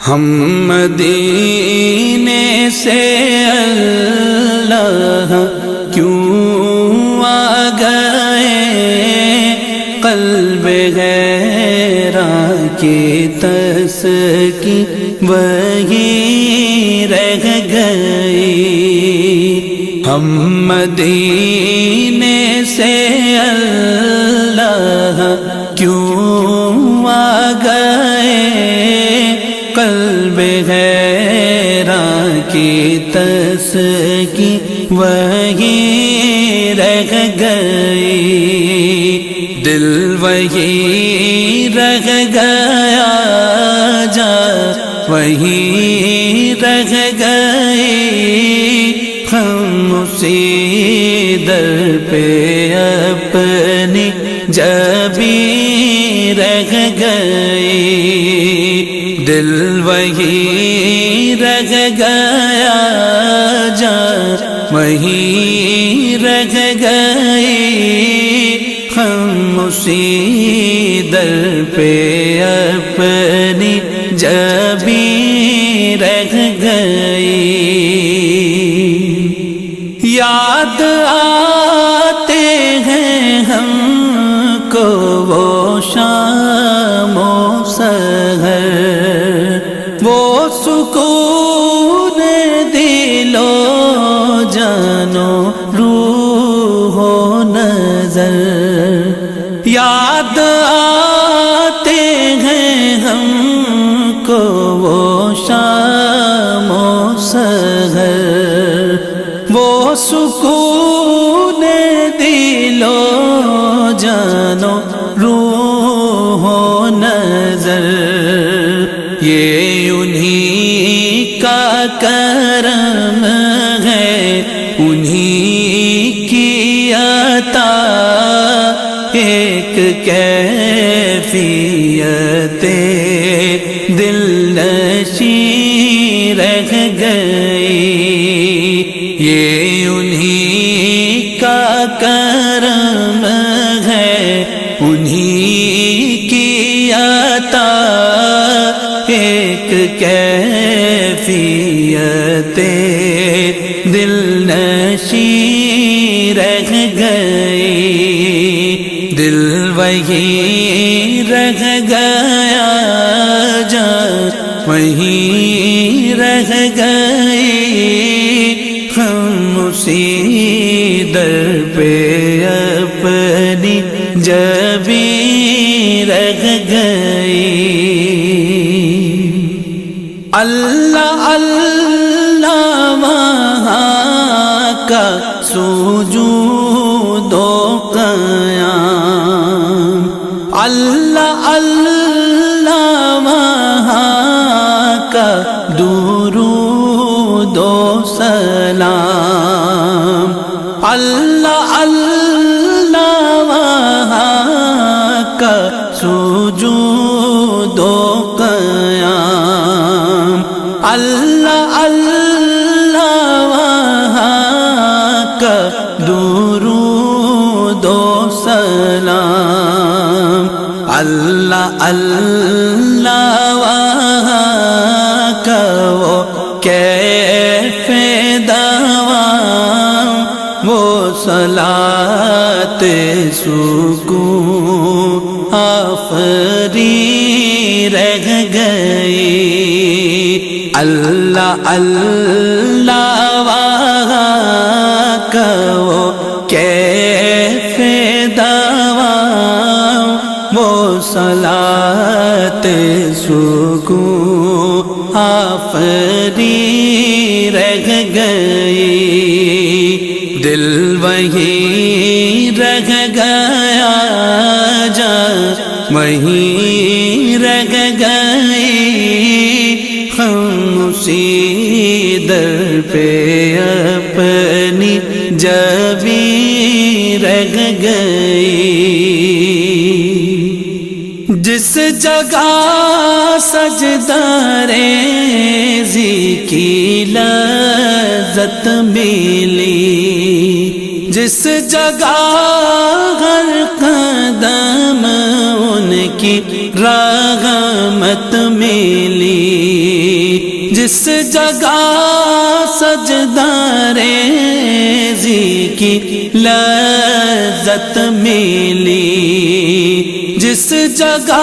ہم مدینے سے اللہ کیوں آ گئے، قلب غیرہ کی تسکی وہی رہ گئی۔ ہم مدینے سے اللہ کیوں آ گئے، قلب غیرہ کی تسکی وہی رہ گئی، دل وہی رہ گیا، جا وہی رہ گئی، ہم اسی در پہ اپنی جبی رہ گئی، دل وہی رہ گیا، جا وہی رہ گئی، ہم اسی در پہ اپنی جبی رہ گئی۔ یاد آتے ہیں ہم کو وہ شام و سحر، وہ سکون دل و جان و روح و نظر، یاد آتے ہیں ہم کو وہ شام و سحر، وہ سکون دل و جان و روح و نظر، یہ انہی کا کرم ہے، انہی کی عطا، ایک کیفیت دل نشیں رہ گئی، یہ انہی کا کرم ہے، انہی کی عطا، ایک کیفیت دل نشیں رہ گئی، دل وہی رہ گیا، جا وہی رہ گئی، ہم اسی در پہ اپنی جبی رہ گئی۔ اللہ اللہ وہاں کا سجود و قیام، اللہ اللہ وہاں کا درود و سلام، اللہ اللہ وہاں کا سجود و قیام، اللہ اللہ وہاں کا درود و سلام، اللہ اللہ وہاں کا وہ کیف دوام، وہ صلاۃ سکون آفری رہ گئی، اللہ اللہ وہاں کا وہ کیف دوام، وہ صلاۃ سکون آفری رہ گئی، دل وہی رہ گیا، جا وہی رہ گئی، ہم اسی در پہ اپنی جبی رہ گئی، جس جگہ سجدہ ریزی کی لذت ملی، جس جگہ ہر قدم ان کی رحمت ملی، جس جگہ سجدہ ریزی کی لذت ملی، جس جگہ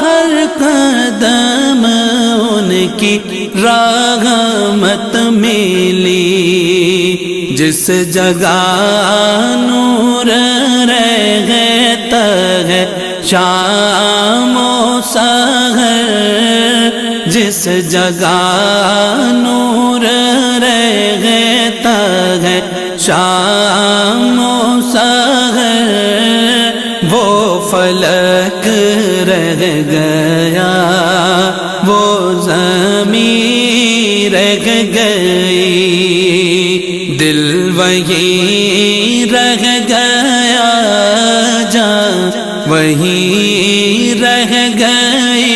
ہر قدم ان کی رحمت ملی، جس جگہ نور رہتا ہے شام و سحر، جس جگہ نور رہتا ہے شام و سحر، وہ فلک رہ گیا، وہ زمین رہ گئی، دل وہی رہ گیا، جان وہی رہ گئی،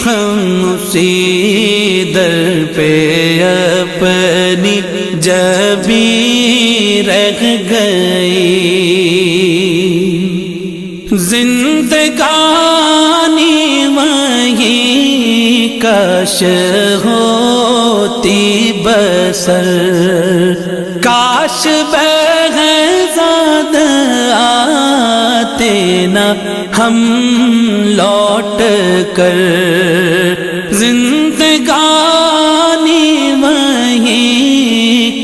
ہم اسی در پہ اپنی جبیں رہ گئی۔ زندگانی وہی کاش ہوتی بسر، کاش بہزاد آتے نہ ہم لوٹ کر، زندگانی وہی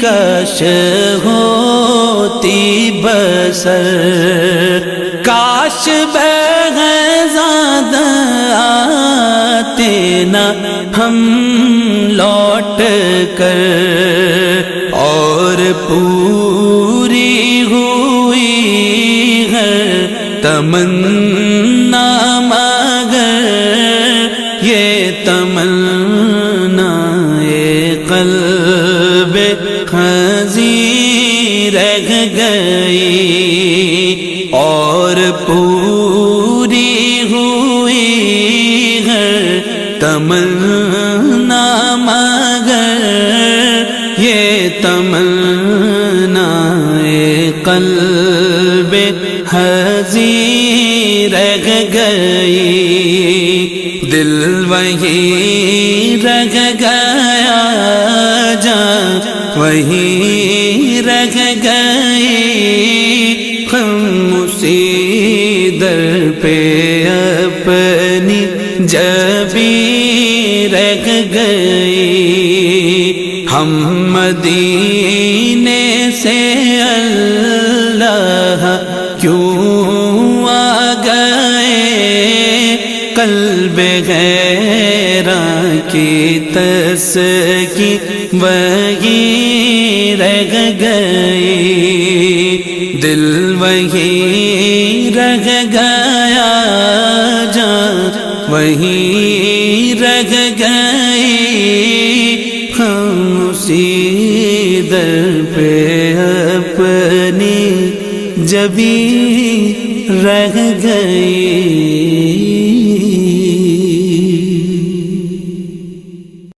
کاش ہوتی بسر، کاش بہزاد آتے نہ ہم لوٹ کر، اور پوری ہوئی ہے تمنا مگر یہ تمنا قلب خزیں رہ گئی، اور پوری ہوئی ہے تمنا مگر یہ تمنا قلب خزیں رہ گئی، دل وہی رہ گیا، جان وہی رہ گئی، ہم اسی در پہ اپنی جبیں رہ گئی، ہم مدینے سے اللہ کیوں آ گئے، قلب غیراں کی تسکین وہی رہ گئی، دل وہی رہ گیا، جان وہی رہ گئی، ہم اسی در پہ اپنی جبیں رہ گئی۔